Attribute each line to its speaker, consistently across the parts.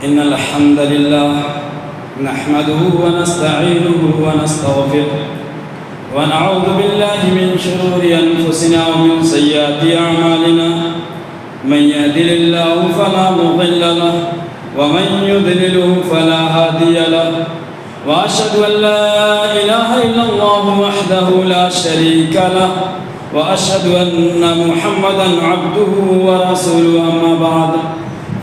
Speaker 1: إن الحمد لله نحمده ونستعينه ونستغفره ونعوذ بالله من شرور أنفسنا ومن سيئات أعمالنا من يهده الله فلا مضل له ومن يضلله فلا هادي له وأشهد أن لا إله إلا الله وحده لا شريك له وأشهد أن محمدا عبده ورسوله أما بعد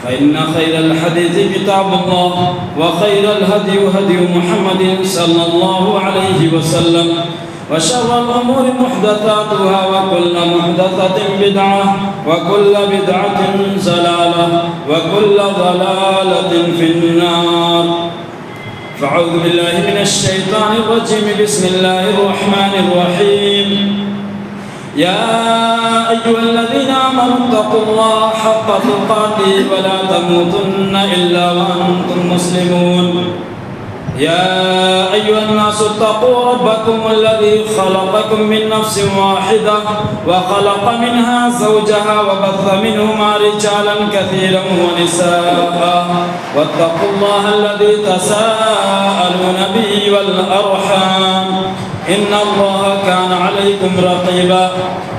Speaker 1: فإن خير الحديث كتاب الله وخير الهدي هدي محمد صلى الله عليه وسلم وشر الأمور محدثاتها وكل محدثة بدعة وكل بدعة ضلالة وكل ضلالة في النار. فأعوذ بالله من الشيطان الرجيم. بسم الله الرحمن الرحيم. يا أيها الذين آمنوا اتقوا الله حق تقاته ولا تموتن إلا وأنتم مسلمون. يا أيها الناس اتقوا ربكم الذي خلقكم من نفس واحدة وخلق منها زوجها وبث منهما رجالا كثيرا ونساء واتقوا الله الذي تساءلون به والأرحام إن الله كان عليكم رقيبا.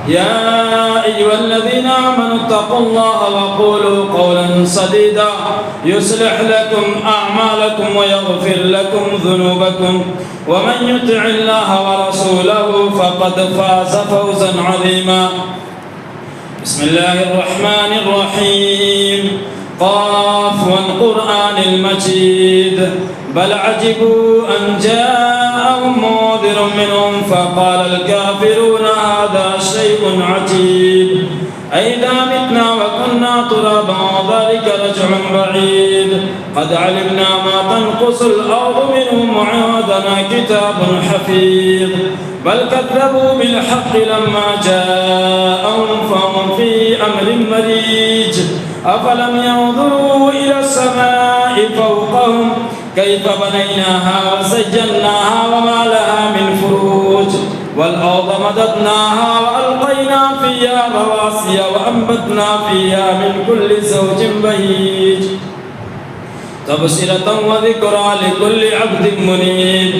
Speaker 1: يا أيها الذين آمنوا اتقوا الله وقولوا قولا سديدا يصلح لكم أعمالكم ويغفر لكم ذنوبكم ومن يطع الله ورسوله فقد فاز فوزا عظيما. بسم الله الرحمن الرحيم. قاف والقرآن المجيد بل عجبوا أن جاءهم منذر منهم فقال الكافرون هذا شيء عجيب أئذا متنا وكنا ترابا وذلك رجع بعيد قد علمنا ما تنقص الأرض منهم وعندنا كتاب حفيظ بل كذبوا بالحق لما جاءهم فهم في أمر مريج أفلم ينظروا إلى السماء فوقهم كيف بنيناها وزيناها وما لها من فروج والأرض مددناها وألقينا فيها رواسي وأنبتنا فيها من كل زوج بهيج تبصرة وذكرى لكل عبد منيب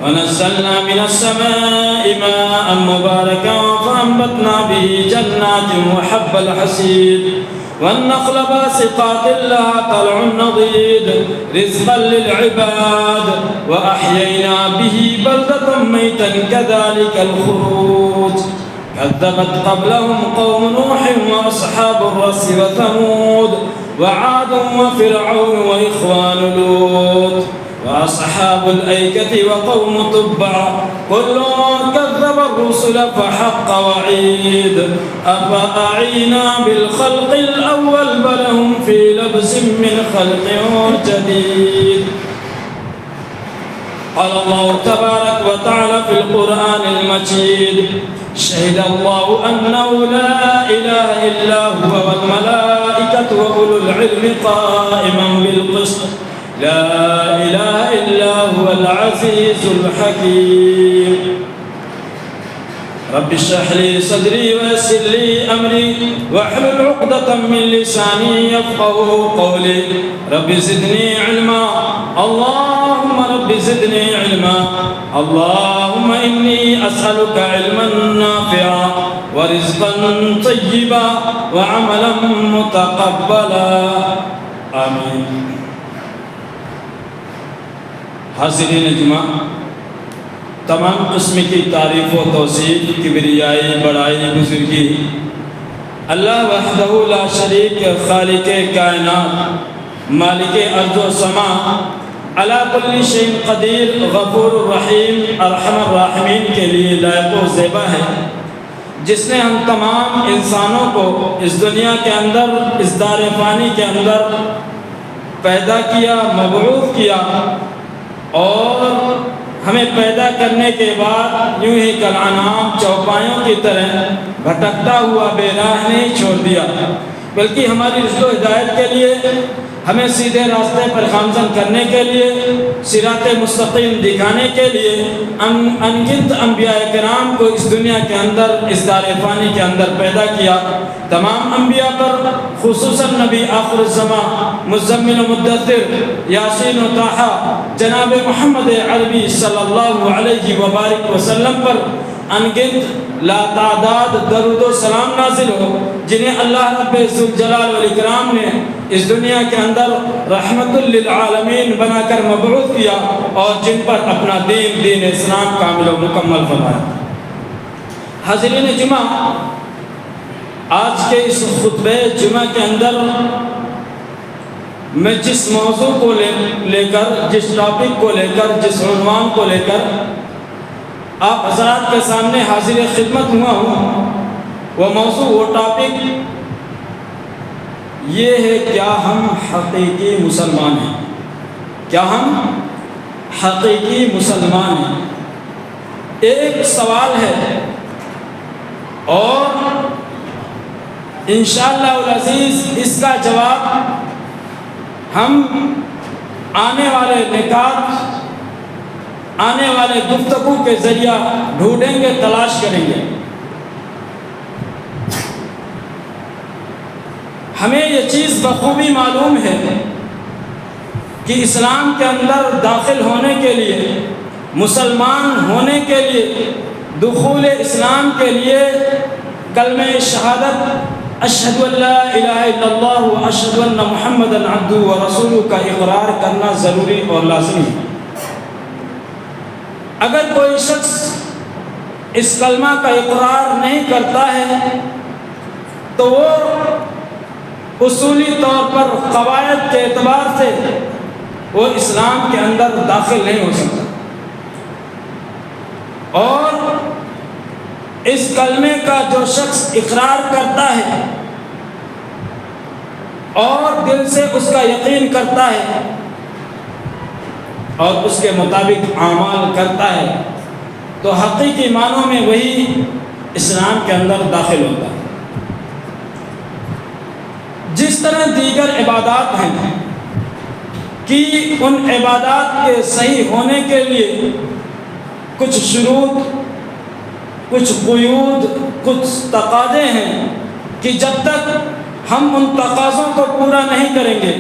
Speaker 1: ونزلنا من السماء ماء مباركا فأنبتنا به جنات وحب الحصيد والنخل باسقات لها طلع نضيد رزقا للعباد وأحيينا به بلدة ميتا كذلك الخروج كذبت قبلهم قوم نوح وأصحاب الرس وثمود وعاد وفرعون وإخوان لوط وأصحاب الأيكة وقوم تبع كل كذب الرسل فحق وعيد أفأعينا بالخلق الأول بل هم في لبس من خلق جديد. قال الله تبارك وتعالى في القرآن المجيد شهد الله أنه لا إله إلا هو والملائكة وأولو العلم قائما بالقسط لا إله إلا هو العزيز الحكيم. رب اشرح لي صدري ويسر لي أمري واحلل عقدة من لساني يفقهوا قولي رب زدني علما اللهم رب زدني علما اللهم إني أسألك علما نافعا ورزقا طيبا وعملا متقبلا آمين. حاضرین جمعہ تمام قسم کی تعریف و توصیف کبریائی بڑائی بزرگی اللہ وحدہ لا شریک خالق کائنات مالک ارض و سما علی کل شیء قدیر غفور الرحیم ارحم الراحمین کے لیے لائق و زیبا ہے جس نے ہم تمام انسانوں کو اس دنیا کے اندر اس دار فانی کے اندر پیدا کیا مبعوث کیا اور ہمیں پیدا کرنے کے بعد یوں ہی کالانعام چوپایوں کی طرح بھٹکتا ہوا بے راہ نہیں چھوڑ دیا بلکہ ہماری رشد و ہدایت کے لیے، ہمیں سیدھے راستے پر گامزن کرنے کے لیے، صراط مستقیم دکھانے کے لیے انگنت انبیاء کرام کو اس دنیا کے اندر، اس دار فانی کے اندر پیدا کیا۔ تمام انبیاء پر، خصوصاً نبی آخر الزمان مزمل و مدثر یاسین و طٰہٰ جناب محمد عربی صلی اللہ علیہ وبارک وسلم پر انگنت لا تعداد درود و سلام نازل ہو، جنہیں اللہ رب ذوالجلال والاکرام نے اس دنیا کے اندر رحمت للعالمین بنا کر مبعوث کیا، اور جن پر اپنا دین اسلام کامل و مکمل فرمایا۔ حاضرین جمعہ، آج کے اس خطبہ جمعہ کے اندر میں جس موضوع کو لے کر، جس ٹاپک کو لے کر، جس عنوان کو لے کر آپ حضرات کے سامنے حاضر خدمت ہوا ہوں، وہ موضوع، وہ ٹاپک یہ ہے: کیا ہم حقیقی مسلمان ہیں؟ کیا ہم حقیقی مسلمان ہیں؟ ایک سوال ہے، اور انشاءاللہ العزیز اس کا جواب ہم آنے والے نکات، آنے والے گفتگو کے ذریعہ ڈھونڈیں گے، تلاش کریں گے۔ ہمیں یہ چیز بخوبی معلوم ہے کہ اسلام کے اندر داخل ہونے کے لیے، مسلمان ہونے کے لیے، دخول اسلام کے لیے کلمہ شہادت اشہد ان لا الہ الا اللہ و اشہد ان محمد عبدہ و رسولہ کا اقرار کرنا ضروری اور لازمی ہے۔ اگر کوئی شخص اس کلمہ کا اقرار نہیں کرتا ہے تو وہ اصولی طور پر، قواعد کے اعتبار سے وہ اسلام کے اندر داخل نہیں ہو سکتا، اور اس کلمے کا جو شخص اقرار کرتا ہے اور دل سے اس کا یقین کرتا ہے اور اس کے مطابق اعمال کرتا ہے، تو حقیقی معنوں میں وہی اسلام کے اندر داخل ہوتا ہے۔ جس طرح دیگر عبادات ہیں کہ ان عبادات کے صحیح ہونے کے لیے کچھ شروط، کچھ قیود، کچھ تقاضے ہیں کہ جب تک ہم ان تقاضوں کو پورا نہیں کریں گے،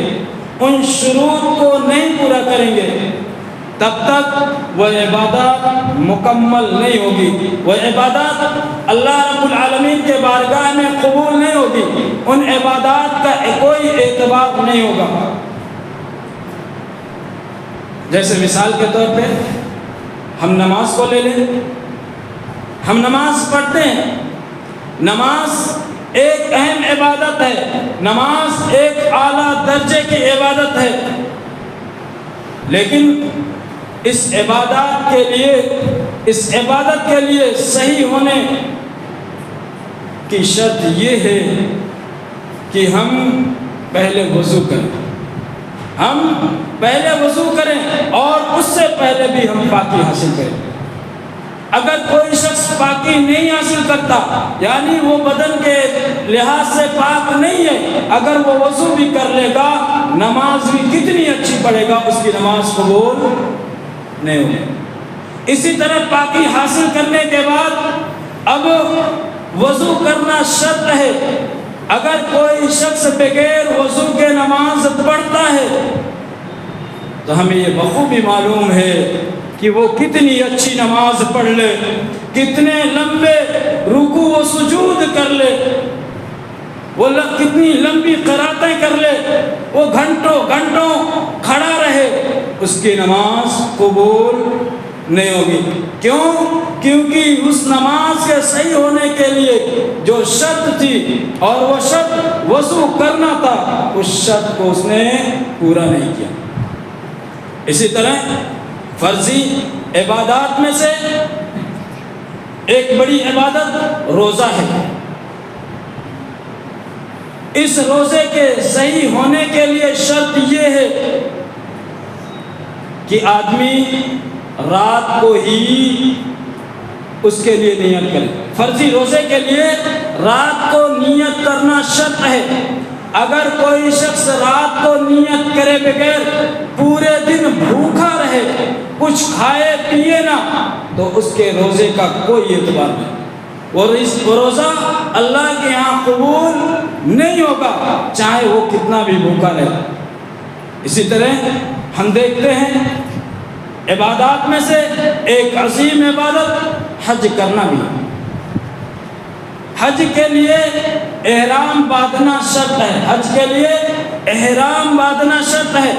Speaker 1: ان شروط کو نہیں پورا کریں گے، تب تک وہ عبادات مکمل نہیں ہوگی، وہ عبادات اللہ رب العالمین کے بارگاہ میں قبول نہیں ہوگی، ان عبادات کا کوئی اعتبار نہیں ہوگا۔ جیسے مثال کے طور پہ ہم نماز کو لے لیں، ہم نماز پڑھتے ہیں، نماز ایک اہم عبادت ہے، نماز ایک اعلیٰ درجے کی عبادت ہے، لیکن اس عبادت کے لیے صحیح ہونے کی شرط یہ ہے کہ ہم پہلے وضو کریں، اور اس سے پہلے بھی ہم پاکی حاصل کریں۔ اگر کوئی شخص پاکی نہیں حاصل کرتا، یعنی وہ بدن کے لحاظ سے پاک نہیں ہے، اگر وہ وضو بھی کر لے گا، نماز بھی کتنی اچھی پڑھے گا، اس کی نماز قبول نہیں ہوگی۔ اسی طرح پاکی حاصل کرنے کے بعد اب وضو کرنا شرط ہے۔ اگر کوئی شخص بغیر وضو کے نماز پڑھتا ہے تو ہمیں یہ بخوبی معلوم ہے کہ وہ کتنی اچھی نماز پڑھ لے، کتنے لمبے رکوع و سجود کر لے، وہ کتنی لمبی قراتیں کر لے، وہ گھنٹوں کھڑا رہے، اس کی نماز قبول نہیں ہوگی۔ کیونکہ اس نماز کے صحیح ہونے کے لیے جو شرط تھی، اور وہ شرط وضو کرنا تھا، اس شرط کو اس نے پورا نہیں کیا۔ اسی طرح فرضی عبادات میں سے ایک بڑی عبادت روزہ ہے۔ اس روزے کے صحیح ہونے کے لیے شرط یہ ہے کہ آدمی رات کو ہی اس کے لیے نیت کرے۔ فرضی روزے کے لیے رات کو نیت کرنا شرط ہے، اگر کوئی شخص رات کو نیت کرے بغیر پورے دن بھوکا رہے، کچھ کھائے پیے نہ، تو اس کے روزے کا کوئی اعتبار نہیں، وہ روزہ اللہ کے یہاں قبول نہیں ہوگا، چاہے وہ کتنا بھی بھوکا رہے۔ اسی طرح ہم دیکھتے ہیں عبادات میں سے ایک عظیم عبادت حج کرنا بھی ہے۔ حج کے لیے احرام باندھنا شرط ہے، حج کے لیے احرام باندھنا شرط ہے۔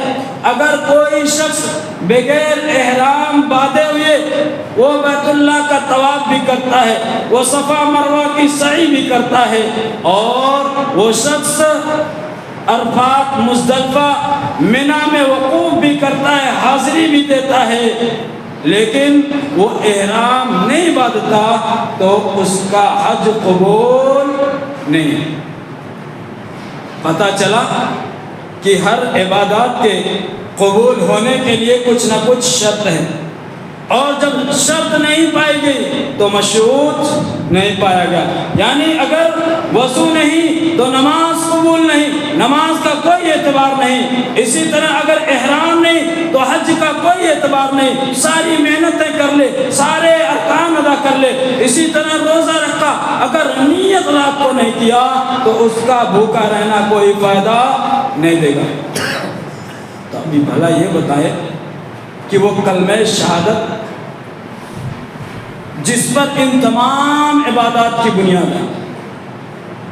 Speaker 1: اگر کوئی شخص بغیر احرام باندھے ہوئے وہ بیت اللہ کا طواف بھی کرتا ہے، وہ صفا مروہ کی سعی بھی کرتا ہے، اور وہ شخص عرفات مزدلفہ منی میں وقوف بھی کرتا ہے، حاضری بھی دیتا ہے، لیکن وہ احرام نہیں باندھتا تو اس کا حج قبول نہیں۔ پتہ چلا کہ ہر عبادات کے قبول ہونے کے لیے کچھ نہ کچھ شرط ہے، اور جب شرط نہیں پائی گئی تو مشروط نہیں پایا گیا۔ یعنی اگر وضو نہیں تو نماز قبول نہیں، نماز کا کوئی اعتبار نہیں۔ اسی طرح اگر احرام نہیں تو حج کا کوئی اعتبار نہیں، ساری محنتیں کر لے، سارے ارکان ادا کر لے۔ اسی طرح روزہ رکھا، اگر نیت رات کو نہیں کیا تو اس کا بھوکا رہنا کوئی فائدہ نہیں دے گا۔ تو ابھی بھلا یہ بتائے کہ وہ کلمہ شہادت جس پر ان تمام عبادات کی بنیاد ہے،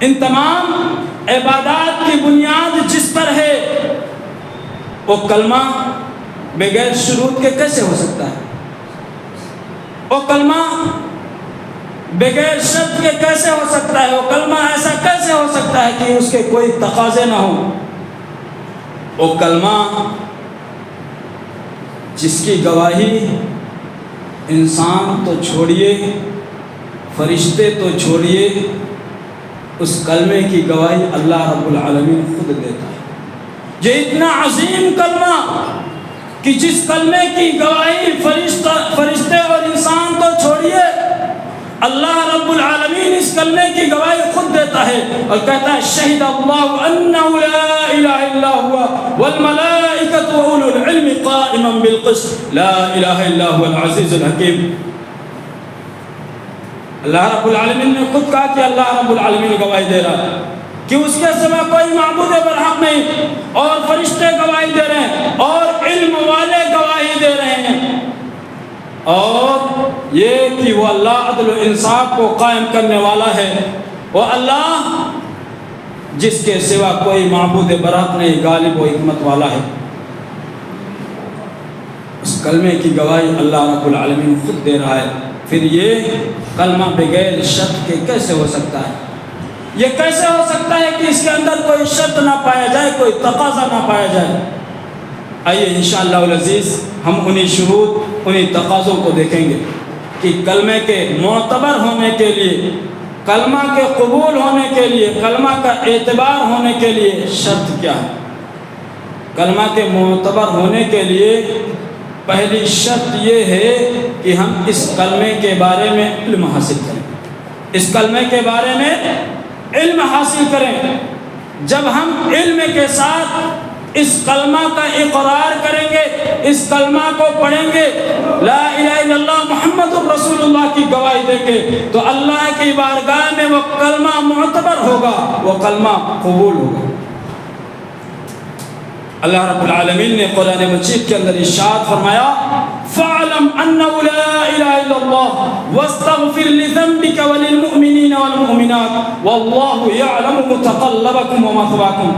Speaker 1: ان تمام عبادات کی بنیاد جس پر ہے، وہ کلمہ بغیر شروط کے کیسے ہو سکتا ہے؟ وہ کلمہ بغیر شرط کے کیسے ہو سکتا ہے؟ وہ کلمہ ایسا کیسے ہو سکتا ہے کہ اس کے کوئی تقاضے نہ ہوں؟ وہ کلمہ جس کی گواہی انسان تو چھوڑیے، فرشتے تو چھوڑیے، اس کلمے کی گواہی اللہ رب العالمین خود دیتا ہے۔ یہ اتنا عظیم کلمہ کہ جس کلمے کی گواہی فرشتے اور انسان تو چھوڑیے، اللہ رب العالمین اس کلمے کی گواہی خود دیتا ہے اور کہتا ہے شہد اللہ انہ لا الہ الا ہوا والملائکۃ واولو العلم قائما بالقسط لا الہ الا هو العزیز الحکیم۔ اللہ رب العالمین نے خود کہا کہ اللہ رب العالمین گواہی دے رہا ہے کہ اس کے سوا کوئی معبود برحق نہیں، اور فرشتے گواہی دے رہے ہیں، اور علم والے گواہی دے رہے ہیں، اور یہ کہ وہ اللہ عدل و انصاف کو قائم کرنے والا ہے، وہ اللہ جس کے سوا کوئی معبود برحق نہیں، غالب و حکمت والا ہے۔ اس کلمے کی گواہی اللہ رب العالمین خود دے رہا ہے۔ پھر یہ کلمہ بغیر شرط کے کیسے ہو سکتا ہے؟ یہ کیسے ہو سکتا ہے کہ اس کے اندر کوئی شرط نہ پایا جائے، کوئی تقاضا نہ پایا جائے؟ آئیے انشاءاللہ العزیز ہم انہی شروط، انہی تقاضوں کو دیکھیں گے کہ کلمے کے معتبر ہونے کے لیے، کلمہ کے قبول ہونے کے لیے، کلمہ کا اعتبار ہونے کے لیے شرط کیا ہے۔ کلمہ کے معتبر ہونے کے لیے پہلی شرط یہ ہے کہ ہم اس کلمے کے بارے میں علم حاصل کریں، اس کلمے کے بارے میں علم حاصل کریں۔ جب ہم علم کے ساتھ اس کلمہ کا اقرار کریں گے، اس کلمہ کو پڑھیں گے، لا الہ الا اللہ محمد رسول اللہ کی گواہی دیں گے، تو اللہ کی بارگاہ میں وہ کلمہ معتبر ہوگا، وہ کلمہ قبول ہوگا۔ اللہ رب العالمین نے قرآن مجید کے اندر ارشاد فرمایا فَاعْلَمْ أَنَّهُ لَا إِلَهَ إِلَّا اللَّهُ وَاسْتَغْفِرْ لِذَنْبِكَ وَلِلْمُؤْمِنِينَ وَالْمُؤْمِنَاتِ وَاللَّهُ يَعْلَمُ مُتَقَلَّبَكُمْ وَمَثْوَاكُمْ۔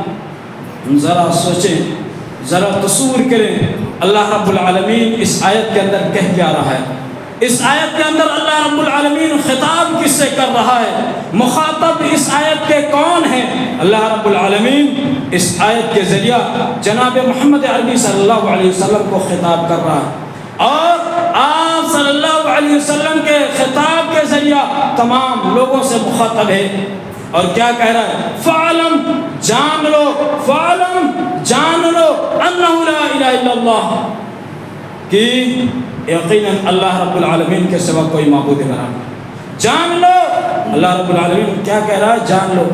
Speaker 1: ذرا سوچیں، ذرا تصور کریں، اللہ رب العالمین اس آیت کے اندر کہہ کیا رہا ہے۔ اس آیت کے اندر اللہ رب العالمین خطاب کس سے کر رہا ہے؟ مخاطب اس آیت کے کون ہیں؟ اللہ رب العالمین اس آیت کے ذریعہ جناب محمد عربی صلی اللہ علیہ وسلم کو خطاب کر رہا ہے، اور آپ صلی اللہ علیہ وسلم کے خطاب کے ذریعہ تمام لوگوں سے مخاطب ہے، اور کیا کہہ رہا ہے؟ فَعَلَمْ جان لو، فَعَلَمْ جان لو أَنَّهُ لَا إِلَهَ إِلَّا اللَّهُ کہ یقیناً اللہ رب العالمین کے سوا کوئی معبود برحق نہیں۔ جان لو، اللہ رب العالمین کیا کہہ رہا ہے؟ جان لو۔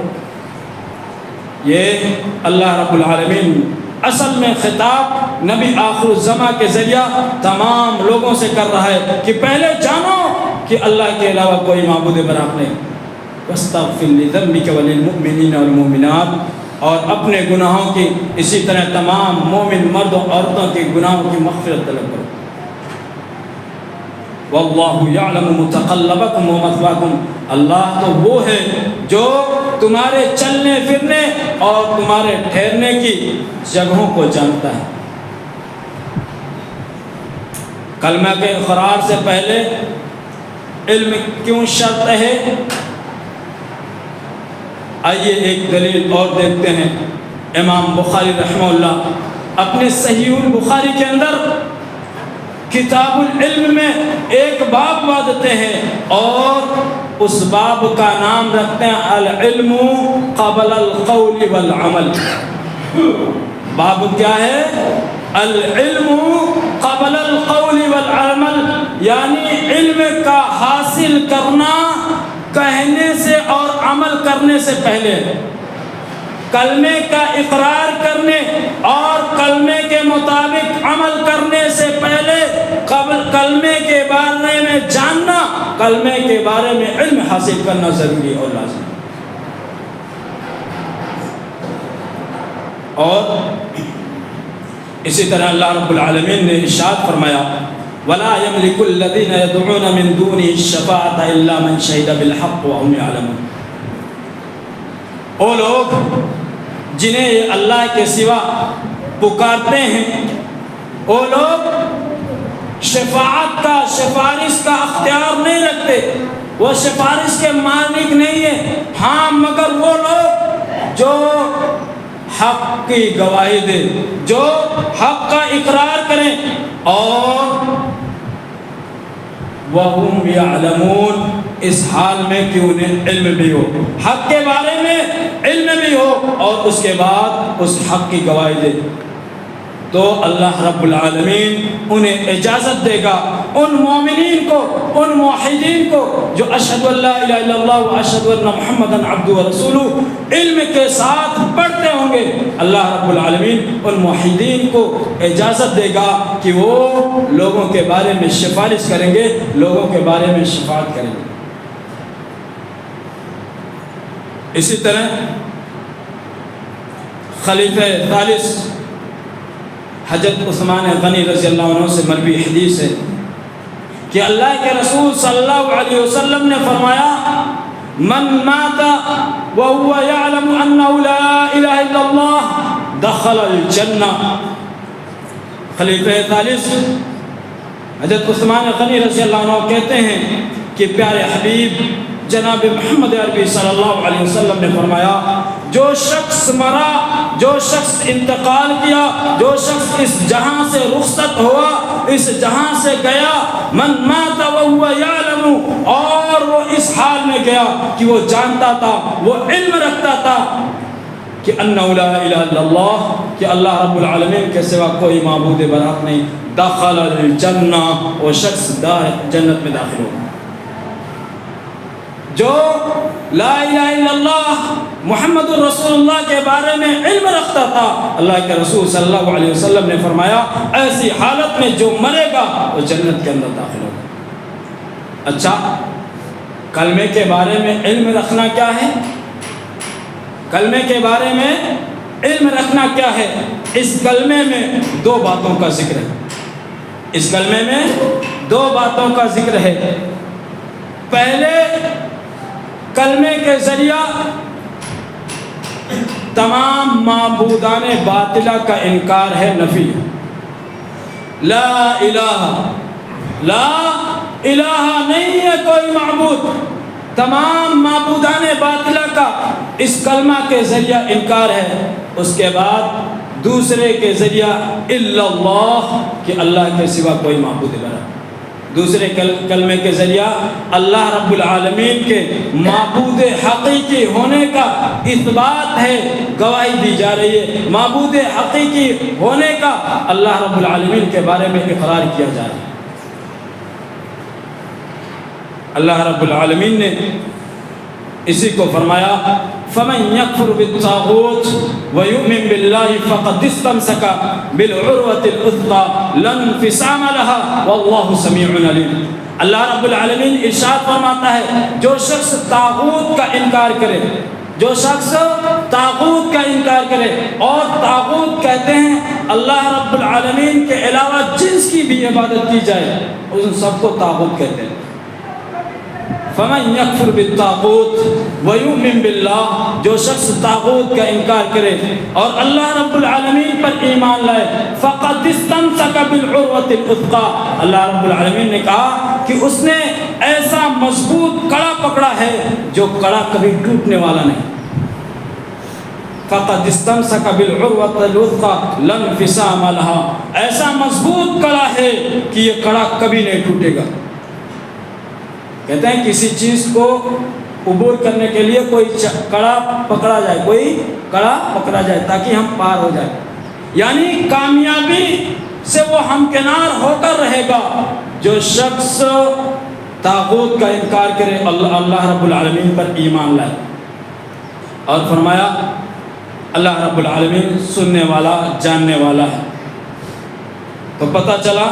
Speaker 1: یہ اللہ رب العالمین اصل میں خطاب نبی آخر الزماں کے ذریعہ تمام لوگوں سے کر رہا ہے کہ پہلے جانو کہ اللہ کے علاوہ کوئی معبود برحق نہیں، واستغفر لذنبک وللمؤمنین والمؤمنات، اور اپنے گناہوں کی اسی طرح تمام مومن مرد و عورتوں کے گناہوں کی مغفرت طلب کرو۔ واللہ یعلم متقلبکم ومثواکم، اللہ تو وہ ہے جو تمہارے چلنے پھرنے اور تمہارے ٹھہرنے کی جگہوں کو جانتا ہے۔ کلمہ کے اقرار سے پہلے علم کیوں شرط ہے؟ آئیے ایک دلیل اور دیکھتے ہیں۔ امام بخاری رحمہ اللہ اپنے صحیح البخاری کے اندر کتاب العلم میں ایک باب باندھتے ہیں اور اس باب کا نام رکھتے ہیں العلم قبل القول والعمل۔ باب کیا ہے؟ العلم قبل القول والعمل، یعنی علم کا حاصل کرنا کہنے سے اور عمل کرنے سے پہلے، کلمے کا اقرار کرنے اور کلمے کے مطابق عمل کرنے سے پہلے کلمے کے بارے میں جاننا، کلمے کے بارے میں علم حاصل کرنا ضروری اور لازم۔ اور اسی طرح اللہ رب العالمین نے ارشاد فرمایا وَلَا يَمْلِكُ الَّذِينَ يَدْعُونَ مِن دُونِهِ الشَّفَاعَةَ إِلَّا مَنْ شَهِدَ بِالْحَقِّ وَهُمْ يَعْلَمُونَ۔ وہ لوگ جنہیں یہ اللہ کے سوا پکارتے ہیں، وہ لوگ شفاعت کا، سفارش کا اختیار نہیں رکھتے، وہ سفارش کے مالک نہیں ہیں، ہاں مگر وہ لوگ جو حق کی گواہی دیں، جو حق کا اقرار کریں اور وَهُمْ يَعْلَمُونَ، اس حال میں کہ انہیں علم بھی ہو، حق کے بارے میں علم بھی ہو اور اس کے بعد اس حق کی گواہی دے، تو اللہ رب العالمین انہیں اجازت دے گا، ان مومنین کو، ان موحدین کو جو اشہد ان لا الہ الا اللہ و اشہد ان محمدًا عبدہ و رسولہ علم کے ساتھ پڑھتے ہوں گے، اللہ رب العالمین ان موحدین کو اجازت دے گا کہ وہ لوگوں کے بارے میں سفارش کریں گے، لوگوں کے بارے میں شفاعت کریں گے۔ اسی طرح خلیفہ ثالث حضرت عثمان غنی رضی اللہ عنہ سے مروی حدیث ہے کہ اللہ کے رسول صلی اللہ علیہ وسلم نے فرمایا من مات وهو يعلم انه لا الہ الا اللہ دخل الجنہ۔ خلیفہ ثالث حضرت عثمان غنی رضی اللہ عنہ کہتے ہیں کہ پیارے حبیب جناب محمد عربی صلی اللہ علیہ وسلم نے فرمایا جو شخص مرا، جو شخص انتقال کیا، جو شخص اس جہاں سے رخصت ہوا، اس جہاں سے گیا، من مات وهو یعلم، اور وہ اس حال میں گیا کہ وہ جانتا تھا، وہ علم رکھتا تھا کہ انہ لا الہ الا اللہ، کہ اللہ رب العالمین کے سوا کوئی معبود برحق نہیں، دخل الجنہ، وہ شخص جنت میں داخل ہوگا۔ جو لا الہ الا اللہ محمد الرسول اللہ کے بارے میں علم رکھتا تھا، اللہ کے رسول صلی اللہ علیہ وسلم نے فرمایا ایسی حالت میں جو مرے گا وہ جنت کے اندر داخل ہوگا۔ اچھا، کلمے کے بارے میں علم رکھنا کیا ہے؟ کلمے کے بارے میں علم رکھنا کیا ہے؟ اس کلمے میں دو باتوں کا ذکر ہے، اس کلمے میں دو باتوں کا ذکر ہے۔ پہلے کلمے کے ذریعہ تمام معبودان باطلہ کا انکار ہے، نفی ہے۔ لا الہ، لا الہ نہیں ہے کوئی معبود، تمام معبودان باطلہ کا اس کلمہ کے ذریعہ انکار ہے۔ اس کے بعد دوسرے کے ذریعہ الا اللہ، کہ اللہ کے سوا کوئی معبود برحق، دوسرے کلمے کے ذریعہ اللہ رب العالمین کے معبود حقیقی ہونے کا اثبات ہے، گواہی دی جا رہی ہے، معبود حقیقی ہونے کا اللہ رب العالمین کے بارے میں اقرار کیا جا رہا ہے۔ اللہ رب العالمین نے اسی کو فرمایا فمن یکفر بالطاغوت ویؤمن باللہ فقد استمسک بالعروۃ الوثقی لا انفصام لها واللہ سمیع علیم۔ اللہ رب العالمین ارشاد فرماتا ہے جو شخص طاغوت کا انکار کرے، جو شخص طاغوت کا انکار کرے، اور طاغوت کہتے ہیں اللہ رب العالمین کے علاوہ جس کی بھی عبادت کی جائے ان سب کو طاغوت کہتے ہیں۔ فمن یکفر بالطاغوت ویؤمن باللہ، جو شخص طاغوت کا انکار کرے اور اللہ رب العالمین پر ایمان لائے، فقد استمسک بالعروۃ الوثقی، اللہ رب العالمین نے کہا کہ اس نے ایسا مضبوط کڑا پکڑا ہے جو کڑا کبھی ٹوٹنے والا نہیں۔ فقد استمسک بالعروۃ الوثقی لا انفصام لها، ایسا مضبوط کڑا ہے کہ یہ کڑا کبھی نہیں ٹوٹے گا۔ کہتے ہیں کسی چیز کو عبور کرنے کے لیے کوئی کڑا پکڑا جائے، کوئی کڑا پکڑا جائے تاکہ ہم پار ہو جائیں، یعنی کامیابی سے وہ ہمکنار ہو کر رہے گا۔ جو شخص طاغوت کا انکار کرے، اللہ رب العالمین پر ایمان لائے، اور فرمایا اللہ رب العالمین سننے والا جاننے والا ہے۔ تو پتہ چلا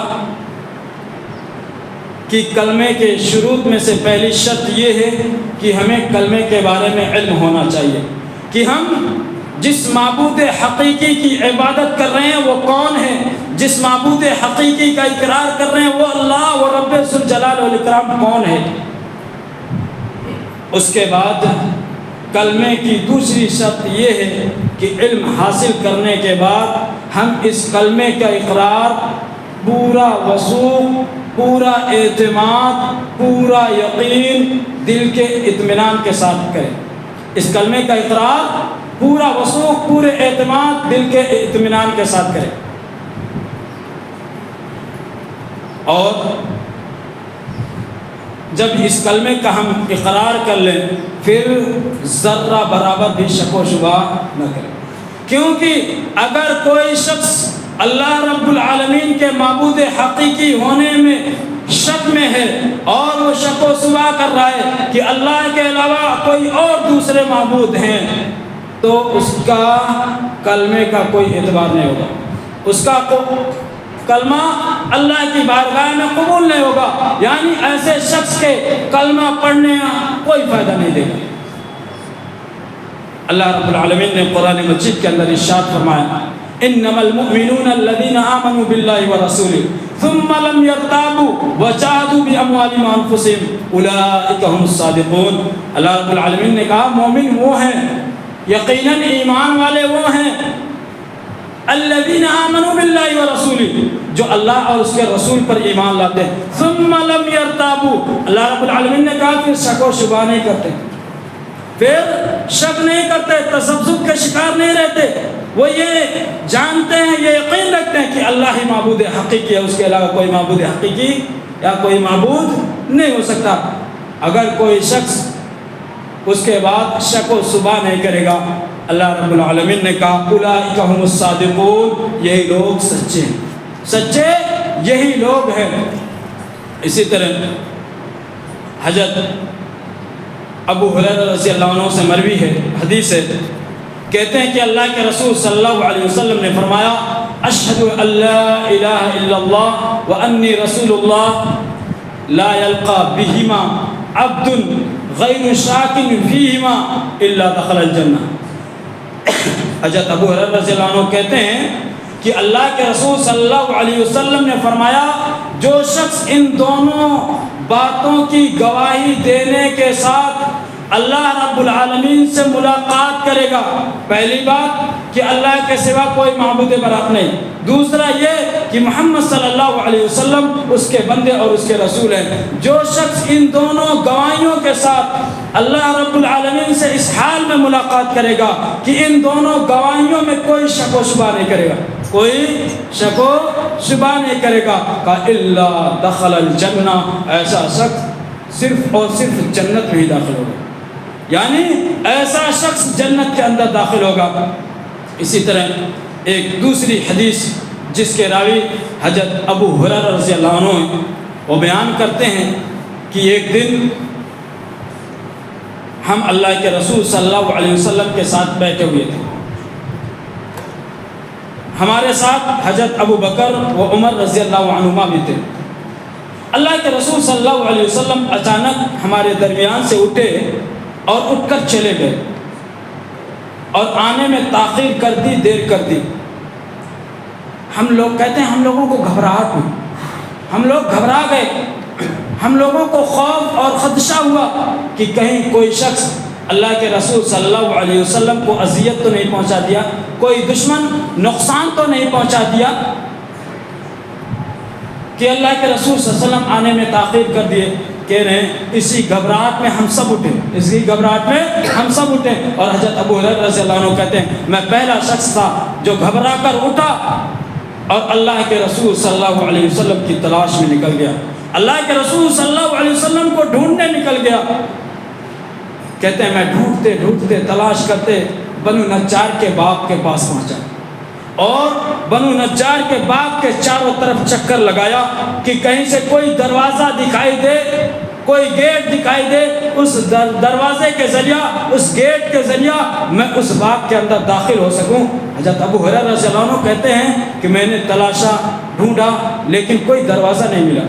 Speaker 1: کہ کلمے کے شروط میں سے پہلی شرط یہ ہے کہ ہمیں کلمے کے بارے میں علم ہونا چاہیے کہ ہم جس معبود حقیقی کی عبادت کر رہے ہیں وہ کون ہے، جس معبود حقیقی کا اقرار کر رہے ہیں وہ اللہ و رب ذوالجلال والاکرام کون ہے۔ اس کے بعد کلمے کی دوسری شرط یہ ہے کہ علم حاصل کرنے کے بعد ہم اس کلمے کا اقرار پورا وثوق، پورا اعتماد، پورا یقین، دل کے اطمینان کے ساتھ کریں۔ اس کلمے کا اقرار پورا وثوق، پورے اعتماد، دل کے اطمینان کے ساتھ کریں۔ اور جب اس کلمے کا ہم اقرار کر لیں پھر ذرہ برابر بھی شک و شبہ نہ کریں، کیونکہ اگر کوئی شخص اللہ رب العالمین کے معبود حقیقی ہونے میں شک میں ہے اور وہ شک و شبہ کر رہا ہے کہ اللہ کے علاوہ کوئی اور دوسرے معبود ہیں، تو اس کا کلمے کا کوئی اعتبار نہیں ہوگا، اس کا کلمہ اللہ کی بارگاہ میں قبول نہیں ہوگا، یعنی ایسے شخص کے کلمہ پڑھنے کوئی فائدہ نہیں دے گا۔ اللہ رب العالمین نے قرآن مجید کے اندر ارشاد فرمایا انما المؤمنون الذين آمنوا بالله ورسوله ثم لم يرتابوا وجاهدوا باموالهم وانفسهم اولئك هم الصادقون۔ اللہ رب العالمین نے کہا مومن وہ ہیں، یقیناً ایمان والے وہ ہیں، الذين آمنوا بالله ورسوله، جو اللہ اور اس کے رسول پر ایمان لاتے ہیں، ثم لم يرتابوا، اللہ رب العالمین نے کہا پھر شک و شبہ نہیں کرتے، پھر شک نہیں کرتے، تذبذب کے شکار نہیں رہتے، وہ یہ جانتے ہیں، یہ یقین رکھتے ہیں کہ اللہ ہی معبود حقیقی ہے، اس کے علاوہ کوئی معبود حقیقی یا کوئی معبود نہیں ہو سکتا۔ اگر کوئی شخص اس کے بعد شک و شبہ نہیں کرے گا، اللہ رب العالمین نے کہا اولئک هم الصادقون، یہی لوگ سچے ہیں، سچے یہی لوگ ہیں۔ اسی طرح حضرت ابو ہریرہ رضی اللہ عنہ سے مروی ہے، حدیث ہے، کہتے ہیں کہ اللہ کے رسول صلی اللہ علیہ وسلم نے فرمایا اشہد ان لا الہ الا اللہ وانی رسول اللہ لا یلقى بہما عبد غیر شاک فیہما الا دخل الجنہ۔ حضرت ابو ہریرہ رضی اللہ عنہ کہتے ہیں کہ اللہ کے رسول صلی اللہ علیہ وسلم نے فرمایا جو شخص ان دونوں باتوں کی گواہی دینے کے ساتھ اللہ رب العالمین سے ملاقات کرے گا، پہلی بات کہ اللہ کے سوا کوئی معبود برحق نہیں، دوسرا یہ کہ محمد صلی اللہ علیہ وسلم اس کے بندے اور اس کے رسول ہیں، جو شخص ان دونوں گواہیوں کے ساتھ اللہ رب العالمین سے اس حال میں ملاقات کرے گا کہ ان دونوں گواہیوں میں کوئی شک و شبہ نہیں کرے گا، کوئی شک و شبہ نہیں کرے گا، کہ الا دخل الجنہ، ایسا شخص صرف اور صرف جنت میں ہی داخل ہوگا، یعنی ایسا شخص جنت کے اندر داخل ہوگا۔ اسی طرح ایک دوسری حدیث جس کے راوی حضرت ابو ہریرہ رضی اللہ عنہ وہ بیان کرتے ہیں کہ ایک دن ہم اللہ کے رسول صلی اللہ علیہ وسلم کے ساتھ بیٹھے ہوئے تھے. ہمارے ساتھ حضرت ابو بکر و عمر رضی اللہ عنہما بھی تھے. اللہ کے رسول صلی اللہ علیہ وسلم اچانک ہمارے درمیان سے اٹھے اور اٹھ کر چلے گئے اور آنے میں تاخیر کر دی، دیر کر دی. ہم لوگ کہتے ہیں ہم لوگوں کو گھبراہٹ ہوئی، ہم لوگ گھبرا گئے. ہم لوگوں کو خوف اور خدشہ ہوا کہ کہیں کوئی شخص اللہ کے رسول صلی اللہ علیہ وسلم کو اذیت تو نہیں پہنچا دیا، کوئی دشمن نقصان تو نہیں پہنچا دیا کہ اللہ کے رسول صلی اللہ علیہ وسلم آنے میں تاخیر کر دیے. کہہ رہے ہیں اسی گھبراہٹ میں ہم سب اٹھے، اسی گھبراہٹ میں ہم سب اٹھے. اور حضرت ابو ہریرہ رضی اللہ عنہ کہتے ہیں میں پہلا شخص تھا جو گھبرا کر اٹھا اور اللہ کے رسول صلی اللہ علیہ وسلم کی تلاش میں نکل گیا، اللہ کے رسول صلی اللہ علیہ وسلم کو ڈھونڈنے نکل گیا. کہتے ہیں میں ڈھونڈتے ڈھونڈتے تلاش کرتے بنو نجار کے باغ کے پاس پہنچا اور بنو نجار کے باغ کے چاروں طرف چکر لگایا کہ کہیں سے کوئی دروازہ دکھائی دے، کوئی گیٹ دکھائی دے، اس دروازے کے ذریعہ، اس گیٹ کے ذریعہ میں اس باغ کے اندر داخل ہو سکوں. حضرت ابو ہریرہ رضی اللہ عنہ کہتے ہیں کہ میں نے تلاشا، ڈھونڈا، لیکن کوئی دروازہ نہیں ملا.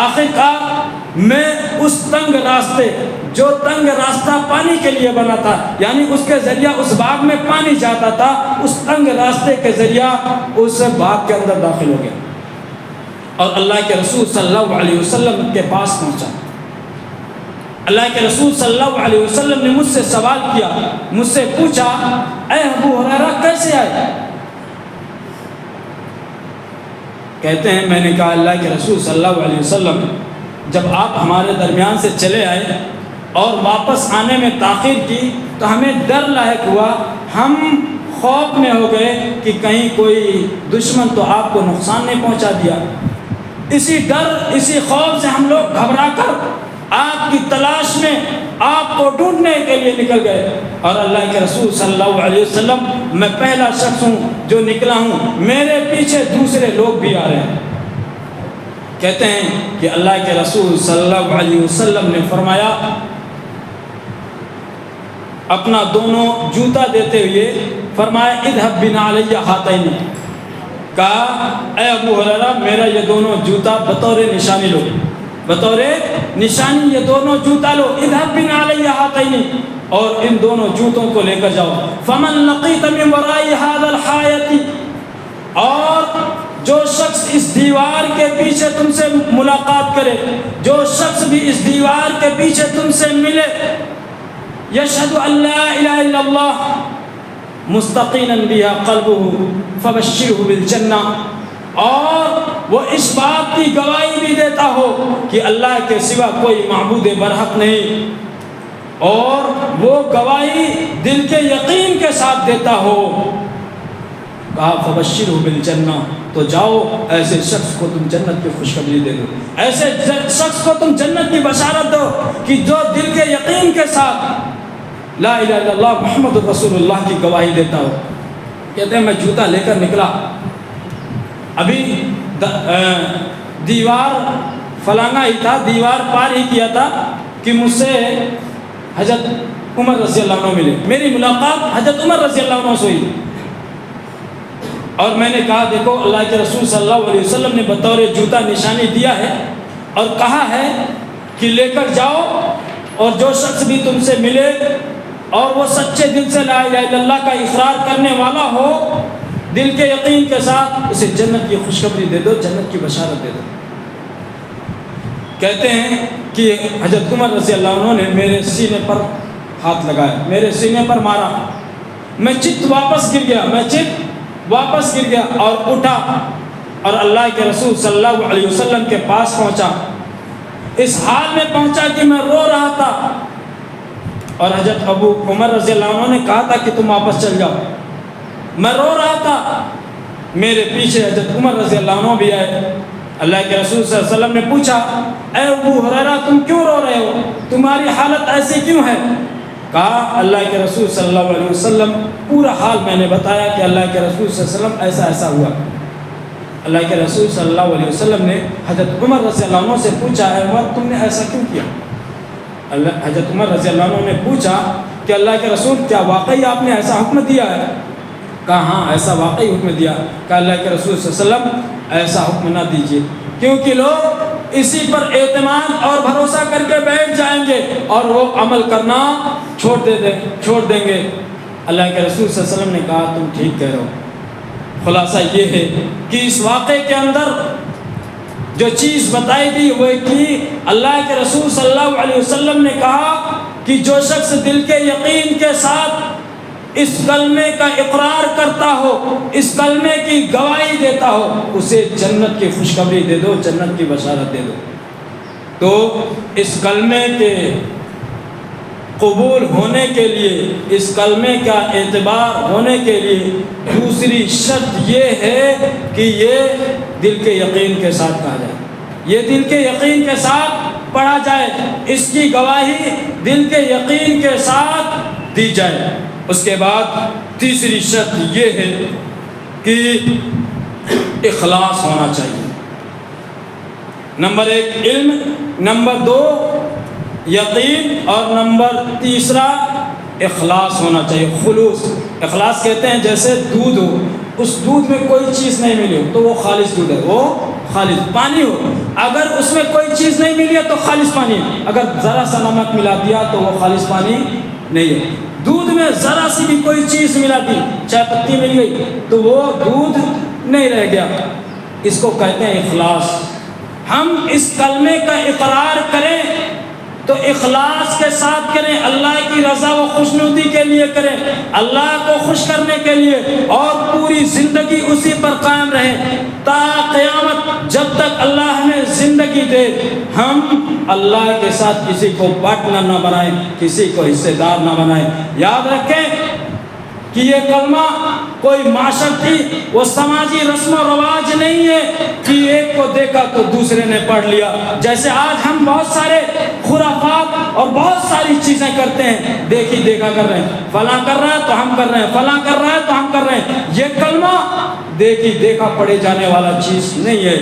Speaker 1: آخرکار میں اس تنگ راستے، جو تنگ راستہ پانی کے لیے بنا تھا، یعنی اس کے ذریعہ اس باغ میں پانی جاتا تھا، اس تنگ راستے کے ذریعہ اس باغ کے اندر داخل ہو گیا اور اللہ کے رسول صلی اللہ علیہ وسلم کے پاس پہنچا. اللہ کے رسول صلی اللہ علیہ وسلم نے مجھ سے سوال کیا، مجھ سے پوچھا اے ابو ہریرہ کیسے آئے؟ کہتے ہیں میں نے کہا اللہ کے رسول صلی اللہ علیہ وسلم جب آپ ہمارے درمیان سے چلے آئے اور واپس آنے میں تاخیر کی تو ہمیں ڈر لاحق ہوا، ہم خوف میں ہو گئے کہ کہیں کوئی دشمن تو آپ کو نقصان نہیں پہنچا دیا. اسی ڈر، اسی خوف سے ہم لوگ گھبرا کر آپ کی تلاش میں، آپ کو ڈھونڈنے کے لیے نکل گئے. اور اللہ کے رسول صلی اللہ علیہ وسلم میں پہلا شخص ہوں جو نکلا ہوں، میرے پیچھے دوسرے لوگ بھی آ رہے ہیں. کہتے ہیں کہ اللہ کے رسول صلی اللہ علیہ وسلم نے فرمایا، اپنا دونوں جوتا دیتے ہوئے فرمایا اذهب بنعلی ہاتین، کہا اے ابو ہریرہ میرا یہ دونوں جوتا بطور نشانی لو، بطور نشانی یہ دونوں جوتا لو. اذهب بنعلی ہاتین، اور ان دونوں جوتوں کو لے کر جاؤ. فمن لقیت من وراء هذا الحائط، اور جو شخص اس دیوار کے پیچھے تم سے ملاقات کرے، جو شخص بھی اس دیوار کے پیچھے تم سے ملے، یشہد ان لا الہ الا اللہ مستقینا بها قلبہ فبشرہ بالجنہ، اور وہ اس بات کی گواہی بھی دیتا ہو کہ اللہ کے سوا کوئی معبود برحق نہیں، اور وہ گواہی دل کے یقین کے ساتھ دیتا ہو. کہا فبشرہ بالجنہ، تو جاؤ ایسے شخص کو تم جنت کی خوشخبری دے دو، ایسے شخص کو تم جنت کی بشارت دو کہ جو دل کے یقین کے ساتھ لا الہ الا اللہ محمد رسول اللہ کی گواہی دیتا ہو. کہتے ہیں میں جوتا لے کر نکلا، ابھی دیوار فلانا ہی تھا، دیوار پار ہی کیا تھا کہ مجھ سے حضرت عمر رضی اللہ عنہ ملے. میری ملاقات حضرت عمر رضی اللہ عنہ سے ہوئی اور میں نے کہا دیکھو اللہ کے رسول صلی اللہ علیہ وسلم نے بطور جوتا نشانی دیا ہے اور کہا ہے کہ لے کر جاؤ، اور جو شخص بھی تم سے ملے اور وہ سچے دل سے لا الہ الا اللہ کا اقرار کرنے والا ہو، دل کے یقین کے ساتھ، اسے جنت کی خوشخبری دے دو، جنت کی بشارت دے دو. کہتے ہیں کہ حضرت عمر رضی اللہ عنہ نے میرے سینے پر ہاتھ لگایا، میرے سینے پر مارا، میں چت واپس گر گیا، میں چت واپس گر گیا اور اٹھا اور اللہ کے رسول صلی اللہ علیہ وسلم کے پاس پہنچا. اس حال میں پہنچا کہ میں رو رہا تھا، اور حضرت ابو عمر رضی اللہ عنہ نے کہا تھا کہ تم واپس چل جاؤ. میں رو رہا تھا، میرے پیچھے حضرت عمر رضی اللہ عنہ بھی آئے. اللہ کے رسول صلی اللہ علیہ وسلم نے پوچھا اے ابو ہریرہ تم کیوں رو رہے ہو، تمہاری حالت ایسی کیوں ہے؟ کہا اللہ کے رسول صلی اللہ علیہ وسلم پورا حال میں نے بتایا کہ اللہ کے رسول صلی اللہ علیہ وسلم ایسا ایسا ہوا. اللہ کے رسول صلی اللہ علیہ وسلم نے حضرت عمر رضی اللہ عنہ سے پوچھا اے عمر تم نے ایسا کیوں کیا؟ حضرت عمر رضی اللہ عنہ نے پوچھا کہ اللہ کے رسول کیا واقعی آپ نے ایسا حکم دیا ہے؟ کہا ہاں ایسا واقعی حکم دیا۔ کہ اللہ کے رسول صلی اللہ علیہ وسلم ایسا حکم نہ دیجیے، کیونکہ لوگ اسی پر اعتماد اور بھروسہ کر کے بیٹھ جائیں گے اور وہ عمل کرنا چھوڑ دیں گے۔ اللہ کے رسول صلی اللہ علیہ وسلم نے کہا تم ٹھیک کہہ رہے ہو۔ خلاصہ یہ ہے کہ اس واقعے کے اندر جو چیز بتائی گئی وہ کہ اللہ کے رسول صلی اللہ علیہ وسلم نے کہا کہ جو شخص دل کے یقین کے ساتھ اس کلمے کا اقرار کرتا ہو، اس کلمے کی گواہی دیتا ہو، اسے جنت کی خوشخبری دے دو، جنت کی بشارت دے دو۔ تو اس کلمے کے قبول ہونے کے لیے، اس کلمے کا اعتبار ہونے کے لیے دوسری شرط یہ ہے کہ یہ دل کے یقین کے ساتھ کہا جائے، یہ دل کے یقین کے ساتھ پڑھا جائے، اس کی گواہی دل کے یقین کے ساتھ دی جائے۔ اس کے بعد تیسری شرط یہ ہے کہ اخلاص ہونا چاہیے۔ نمبر 1 علم، نمبر 2 یقین، اور نمبر 3 اخلاص ہونا چاہیے، خلوص۔ اخلاص کہتے ہیں جیسے دودھ ہو، اس دودھ میں کوئی چیز نہیں ملی ہو تو وہ خالص دودھ ہے، وہ خالص پانی ہو، اگر اس میں کوئی چیز نہیں ملی ہے تو خالص پانی ہے، اگر ذرا سا نمک ملا دیا تو وہ خالص پانی نہیں ہے۔ دودھ میں ذرا سی بھی کوئی چیز ملا دی، چائے پتی مل گئی تو وہ دودھ نہیں رہ گیا، اس کو کہتے ہیں اخلاص۔ ہم اس کلمے کا اقرار کریں تو اخلاص کے ساتھ کریں، اللہ کی رضا و خوشنودی کے لیے کریں، اللہ کو خوش کرنے کے لیے، اور پوری زندگی اسی پر قائم رہیں تا قیامت، جب تک اللہ ہمیں زندگی دے۔ ہم اللہ کے ساتھ کسی کو پارٹنر نہ بنائیں، کسی کو حصے دار نہ بنائیں۔ یاد رکھیں کہ یہ کلمہ کوئی معاشرتی و سماجی رسم و رواج نہیں ہے کہ ایک کو دیکھا تو دوسرے نے پڑھ لیا۔ جیسے آج ہم بہت سارے خرافات اور بہت ساری چیزیں کرتے ہیں، دیکھی دیکھا کر رہے ہیں، فلاں کر رہا ہے تو ہم کر رہے ہیں، فلاں کر رہا ہے تو ہم کر رہے ہیں۔ یہ کلمہ دیکھی دیکھا پڑھے جانے والا چیز نہیں ہے،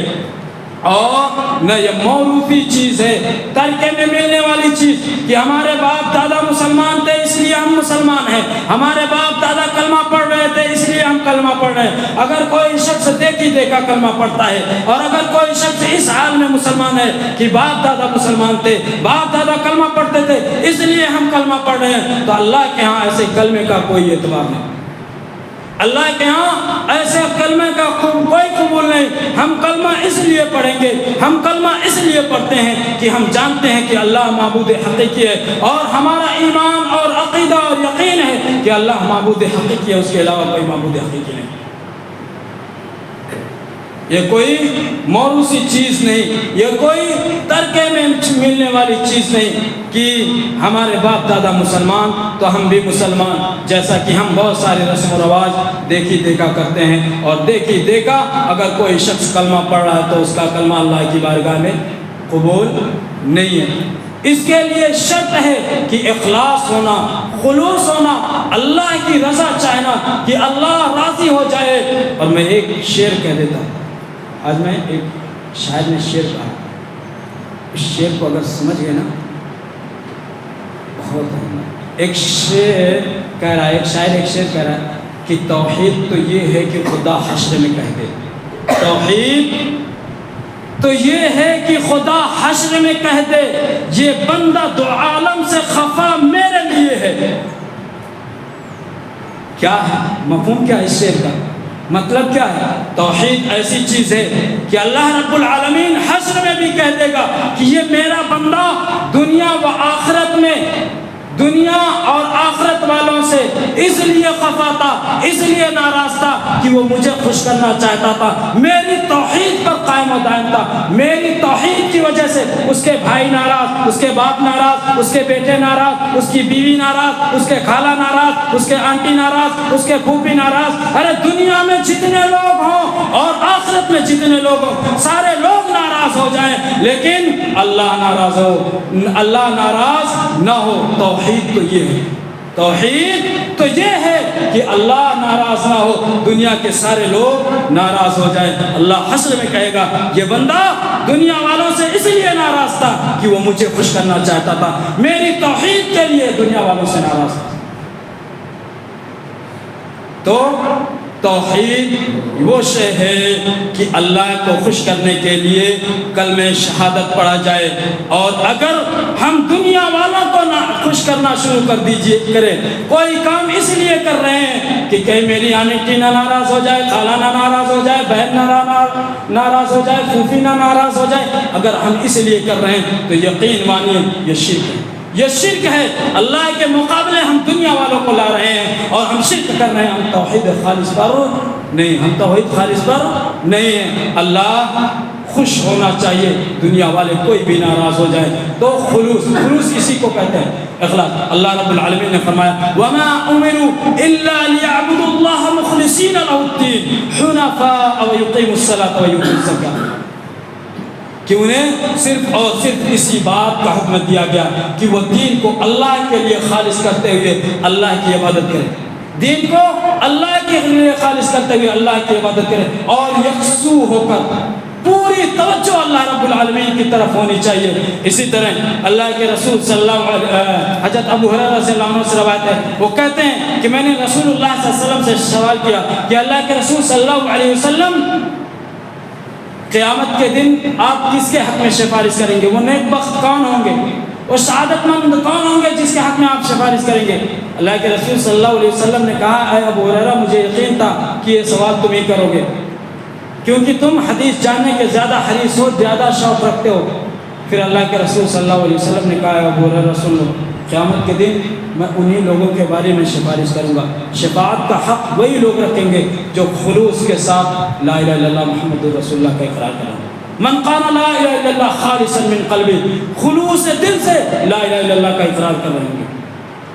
Speaker 1: اور نہ یہ موروثی چیز ہے، ترکے میں ملنے والی چیز کہ ہمارے باپ دادا مسلمان تھے اس لیے ہم مسلمان ہیں، ہمارے باپ دادا کلمہ پڑھ رہے تھے اس لیے ہم کلمہ پڑھ رہے ہیں۔ اگر کوئی شخص دیکھی دیکھا کلمہ پڑھتا ہے، اور اگر کوئی شخص اس حال میں مسلمان ہے کہ باپ دادا مسلمان تھے، باپ دادا کلمہ پڑھتے تھے اس لیے ہم کلمہ پڑھ رہے ہیں، تو اللہ کے ہاں ایسے کلمے کا کوئی اعتبار نہیں، اللہ کے ہاں ایسے کلمے کا کوئی قبول نہیں۔ ہم کلمہ اس لیے پڑھیں گے، ہم کلمہ اس لیے پڑھتے ہیں کہ ہم جانتے ہیں کہ اللہ معبود حقیقی ہے، اور ہمارا ایمان اور عقیدہ اور یقین ہے کہ اللہ معبود حقیقی ہے، اس کے علاوہ کوئی معبود حقیقی نہیں۔ یہ کوئی موروثی چیز نہیں، یہ کوئی ترکے میں ملنے والی چیز نہیں کہ ہمارے باپ دادا مسلمان تو ہم بھی مسلمان، جیسا کہ ہم بہت سارے رسم و رواج دیکھی دیکھا کرتے ہیں، اور دیکھی دیکھا اگر کوئی شخص کلمہ پڑھ رہا ہے تو اس کا کلمہ اللہ کی بارگاہ میں قبول نہیں ہے۔ اس کے لیے شرط ہے کہ اخلاص ہونا، خلوص ہونا، اللہ کی رضا چاہنا کہ اللہ راضی ہو جائے۔ اور میں ایک شعر کہہ دیتا ہوں، آج میں ایک شاعر نے شعر کہا، اس شعر کو اگر سمجھ گئے نا بہت، ایک شعر کہہ رہا ہے، ایک شاعر ایک شعر کہہ رہا ہے کہ توحید تو یہ ہے کہ خدا حشر میں کہہ دے، توحید تو یہ ہے کہ خدا حشر میں کہہ دے، یہ بندہ دو عالم سے خفا میرے لیے ہے۔ کیا ہے مفہوم، کیا ہے اس شعر کا مطلب؟ کیا ہے؟ توحید ایسی چیز ہے کہ اللہ رب العالمین حشر میں بھی کہہ دے گا کہ یہ میرا بندہ دنیا و آخرت میں، دنیا اور آخرت والوں سے اس لیے خفا تھا، اس لیے ناراض تھا کہ وہ مجھے خوش کرنا چاہتا تھا، میری توحید پر قائم و دائم تھا، میری توحید کی وجہ سے اس کے بھائی ناراض، اس کے باپ ناراض، اس کے بیٹے ناراض، اس کی بیوی ناراض، اس کے خالہ ناراض، اس کے آنٹی ناراض، اس کے پھوپھی ناراض، ارے دنیا میں جتنے لوگ ہوں اور آخرت میں جتنے لوگ ہوں سارے لوگ ناراض ہو جائیں، لیکن اللہ ناراض ہو، اللہ ناراض نہ ہو۔ توحید تو یہ ہے، توحید تو یہ ہے کہ اللہ ناراض نہ ہو، دنیا کے سارے لوگ ناراض ہو جائیں۔ اللہ حشر میں کہے گا یہ بندہ دنیا والوں سے اس لیے ناراض تھا کہ وہ مجھے خوش کرنا چاہتا تھا، میری توحید کے لیے دنیا والوں سے ناراض تھا۔ تو توحید وہ شے ہے کہ اللہ کو خوش کرنے کے لیے کلمہ شہادت پڑھا جائے، اور اگر ہم دنیا والوں کو نہ خوش کرنا شروع کر کریں، کوئی کام اس لیے کر رہے ہیں کہ کہیں میری آنٹی نہ ناراض ہو جائے، خالہ نہ ناراض ہو جائے، بہن نہ ناراض ہو جائے، پھوپھی نہ ناراض ہو جائے، اگر ہم اس لیے کر رہے ہیں تو یقین مانیے یہ شرک ہے، یہ شرک ہے۔ اللہ کے مقابلے ہم دنیا والوں کو لا رہے ہیں اور ہم شرک کر رہے ہیں، ہم توحید خالص پر نہیں، ہم توحید خالص پر نہیں ہیں۔ اللہ خوش ہونا چاہیے، دنیا والے کوئی بھی ناراض ہو جائے تو خلوص اسی کو کہتے ہیں، اخلاص۔ اللہ رب العالمین نے فرمایا وَمَا أُمِرُوا إِلَّا لِيَعْبُدُوا اللَّهَ مُخْلِصِينَ لَهُ الدِّينَ حُنَفَاءَ وَيُقِيمُوا الصَّلَاةَ وَيُؤْتُوا الزَّكَاةَ، کہ انہیں صرف اور صرف اسی بات کا حکم دیا گیا کہ وہ دین کو اللہ کے لیے خالص کرتے ہوئے اللہ کی عبادت کریں، دین کو اللہ کے لیے خالص کرتے ہوئے اللہ کی عبادت کریں، اور یکسو ہو کر پوری توجہ اللہ رب العالمین کی طرف ہونی چاہیے۔ اسی طرح اللہ کے رسول صلی اللہ علیہ حضرت ابو ہریرہ رضی اللہ عنہ سے روایت ہے، وہ کہتے ہیں کہ میں نے رسول اللہ صلی اللہ علیہ وسلم سے سوال کیا کہ اللہ کے رسول صلی اللہ علیہ وسلم قیامت کے دن آپ کس کے حق میں سفارش کریں گے؟ وہ نیک بخت کون ہوں گے؟ وہ سعادت مند کون ہوں گے جس کے حق میں آپ سفارش کریں گے؟ اللہ کے رسول صلی اللہ علیہ وسلم نے کہا اے ابو ہریرہ مجھے یقین تھا کہ یہ سوال تم ہی کرو گے، کیونکہ تم حدیث جاننے کے زیادہ حریص ہو، زیادہ شوق رکھتے ہو۔ پھر اللہ کے رسول صلی اللہ علیہ وسلم نے کہا اے ابو ہریرہ سن لو، قیامت کے دن میں انہی لوگوں کے بارے میں سفارش کروں گا، شفاعت کا حق وہی لوگ رکھیں گے جو خلوص کے ساتھ لا الہ الا اللہ محمد رسول اللہ کا اقرار کریں۔ من قال لا الہ الا اللہ خالصا من قلبی، خلوص دل سے لا الہ الا اللہ کا اقرار کر رہے ہیں۔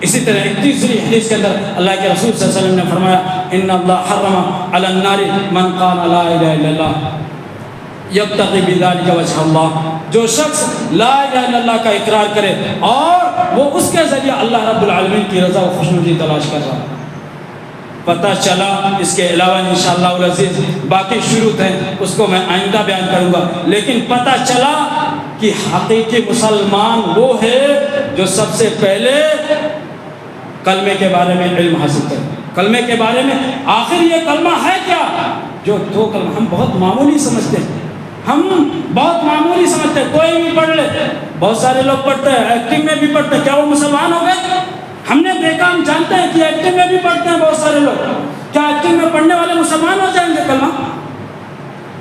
Speaker 1: اسی طرح ایک تیسری حدیث کے اندر اللہ کے رسول صلی اللہ علیہ وسلم نے فرمایا ان اللہ حرم علی النار من قال لا الہ الا اللہ یبتغی بذلک وجہ اللہ، جو شخص لا الہ الا اللہ کا اقرار کرے اور وہ اس کے ذریعے اللہ رب العالمین کی رضا و خوشنودی تلاش کر رہا ہے۔ پتہ چلا، اس کے علاوہ انشاءاللہ العزیز باقی شروط ہیں، اس کو میں آئندہ بیان کروں گا، لیکن پتہ چلا کہ حقیقی مسلمان وہ ہے جو سب سے پہلے کلمے کے بارے میں علم حاصل کرے، کلمے کے بارے میں آخر یہ کلمہ ہے کیا؟ جو دو کلمہ ہم بہت معمولی سمجھتے ہیں، ہم بہت معمولی سمجھتے ہیں، کوئی بھی پڑھ لے، بہت سارے لوگ پڑھتے ہیں، ایکٹنگ میں بھی پڑھتے ہیں، کیا وہ مسلمان ہو گئے؟ ہم نے دیکھا، ہم جانتے ہیں کہ ایکٹنگ میں بھی پڑھتے ہیں بہت سارے لوگ، کیا ایکٹنگ میں پڑھنے والے مسلمان ہو جائیں گے؟ کلمہ،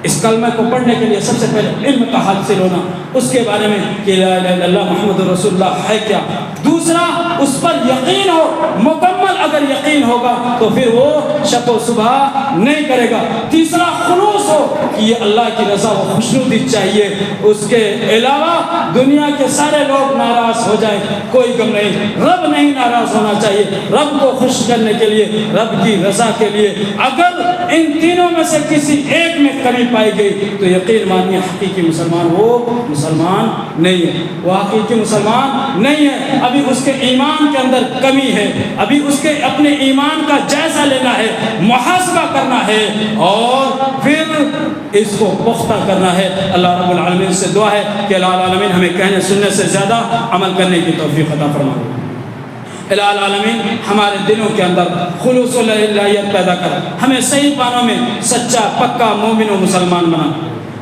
Speaker 1: اس کلمہ کو پڑھنے کے لیے سب سے پہلے علم کا حاصل ہونا، اس کے بارے میں کہ لا الہ الا اللہ محمد رسول اللہ ہے کیا، دوسرا اس پر یقین ہو، مکمل اگر یقین ہوگا تو پھر وہ شب و صبح نہیں کرے گا، تیسرا خلوص ہو کہ یہ اللہ کی رضا و خوشنودی چاہیے، اس کے علاوہ دنیا کے سارے لوگ ناراض ہو جائیں کوئی غم نہیں، رب نہیں ناراض ہونا چاہیے، رب کو خوش کرنے کے لیے، رب کی رضا کے لیے اگر ان تینوں میں سے کسی ایک میں کمی پائی گئی تو یقین مانیے حقیقی مسلمان وہ مسلمان نہیں ہے، وہ حقیقی مسلمان نہیں ہے، ابھی اس کے ایمان کے اندر کمی ہے، ابھی اس کے اپنے ایمان کا جائزہ لینا ہے، محاسبہ کرنا ہے اور پھر اس کو پختہ کرنا ہے۔ اللہ رب العالمین سے دعا ہے کہ اللہ العالمین ہمیں کہنے سننے سے زیادہ عمل کرنے کی توفیق عطا فرمائے۔ الہ العالمین ہمارے دلوں کے اندر خلوص و للہیت پیدا کر، ہمیں صحیح معنوں میں سچا پکا مومن و مسلمان بنا۔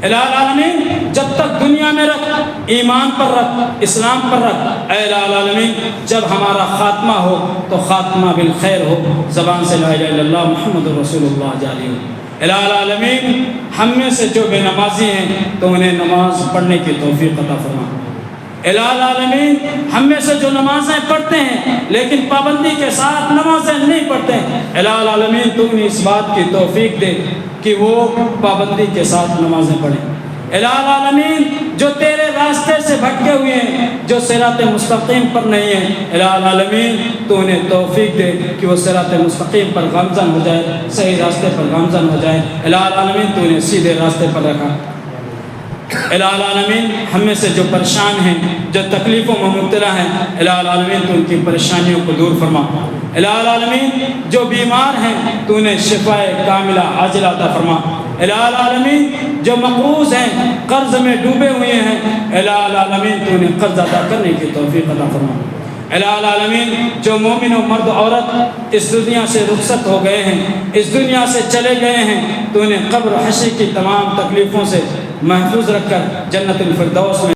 Speaker 1: الہ العالمین جب تک دنیا میں رکھ، ایمان پر رکھ، اسلام پر رکھ، اے الہ العالمین جب ہمارا خاتمہ ہو تو خاتمہ بالخیر ہو، زبان سے لا الہ الا اللہ محمد رسول اللہ جاری ہو۔ الہ العالمین ہم میں سے جو بے نمازی ہیں تو انہیں نماز پڑھنے کی توفیق عطا فرما۔ الہ العالمین ہم میں سے جو نمازیں پڑھتے ہیں لیکن پابندی کے ساتھ نمازیں نہیں پڑھتے ہیں، الہ العالمین تو انہیں اس بات کی توفیق دے کہ وہ پابندی کے ساتھ نمازیں پڑھیں۔ الہ العالمین جو تیرے راستے سے بھٹکے ہوئے ہیں، جو صراط مستقیم پر نہیں ہیں، الہ العالمین تو انہیں توفیق دے کہ وہ صراط مستقیم پر گامزن ہو جائے، صحیح راستے پر گامزن ہو جائے۔ الہ العالمین تو انہیں سیدھے راستے پر رکھا۔ الہ العالمین ہم میں سے جو پریشان ہیں، جو تکلیفوں میں مبتلا ہیں، الہ العالمین تو ان کی پریشانیوں کو دور فرما۔ الہ العالمین جو بیمار ہیں تو انہیں شفاء کاملہ عاجلہ عطا فرما۔ الہ العالمین جو مقروض ہیں، قرض میں ڈوبے ہوئے ہیں، الہ العالمین تو انہیں قرض ادا کرنے کی توفیق عطا فرما۔ الہ العالمین جو مومن و مرد عورت اس دنیا سے رخصت ہو گئے ہیں، اس دنیا سے چلے گئے ہیں، تو انہیں قبر و حشر کی تمام تکلیفوں سے محفوظ رکھ کر جنت الفردوس میں